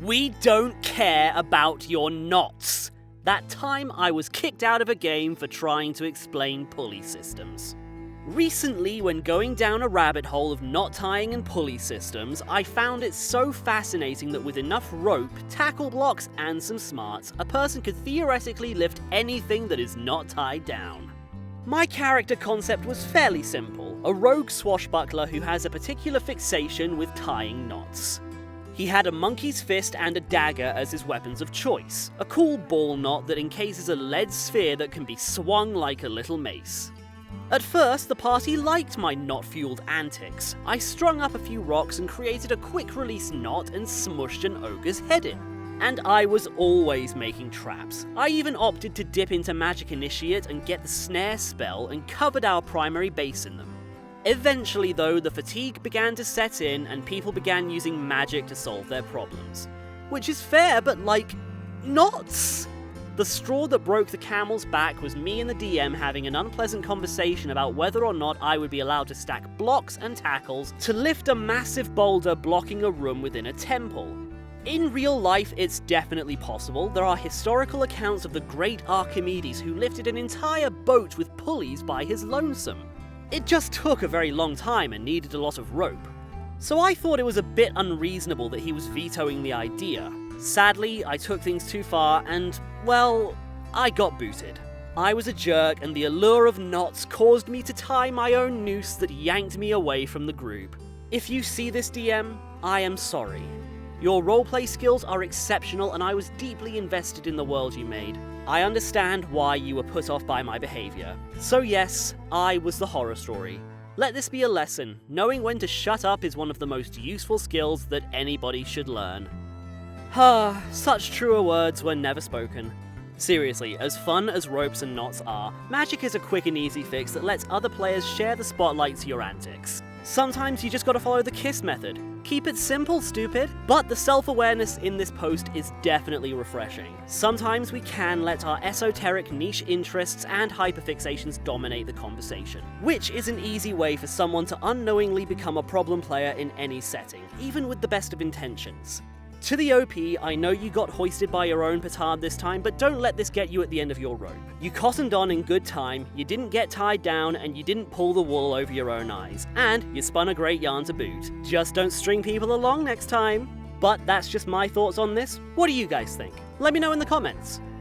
We don't care about your knots. That time I was kicked out of a game for trying to explain pulley systems. Recently, when going down a rabbit hole of knot tying and pulley systems, I found it so fascinating that with enough rope, tackle blocks, and some smarts, a person could theoretically lift anything that is not tied down. My character concept was fairly simple, a rogue swashbuckler who has a particular fixation with tying knots. He had a monkey's fist and a dagger as his weapons of choice, a cool ball knot that encases a lead sphere that can be swung like a little mace. At first, the party liked my knot-fueled antics. I strung up a few rocks and created a quick-release knot and smushed an ogre's head in. And I was always making traps. I even opted to dip into Magic Initiate and get the snare spell and covered our primary base in them. Eventually though, the fatigue began to set in and people began using magic to solve their problems. Which is fair, but like, knots! The straw that broke the camel's back was me and the DM having an unpleasant conversation about whether or not I would be allowed to stack blocks and tackles to lift a massive boulder blocking a room within a temple. In real life, it's definitely possible. There are historical accounts of the great Archimedes who lifted an entire boat with pulleys by his lonesome. It just took a very long time and needed a lot of rope. So I thought it was a bit unreasonable that he was vetoing the idea. Sadly, I took things too far and, well, I got booted. I was a jerk and the allure of knots caused me to tie my own noose that yanked me away from the group. If you see this, DM, I am sorry. Your roleplay skills are exceptional and I was deeply invested in the world you made. I understand why you were put off by my behavior. So yes, I was the horror story. Let this be a lesson. Knowing when to shut up is one of the most useful skills that anybody should learn. Such truer words were never spoken. Seriously, as fun as ropes and knots are, magic is a quick and easy fix that lets other players share the spotlight to your antics. Sometimes you just gotta follow the KISS method. Keep it simple, stupid. But the self-awareness in this post is definitely refreshing. Sometimes we can let our esoteric niche interests and hyperfixations dominate the conversation, which is an easy way for someone to unknowingly become a problem player in any setting, even with the best of intentions. To the OP, I know you got hoisted by your own petard this time, but don't let this get you at the end of your rope. You cottoned on in good time, you didn't get tied down, and you didn't pull the wool over your own eyes. And you spun a great yarn to boot. Just don't string people along next time. But that's just my thoughts on this. What do you guys think? Let me know in the comments.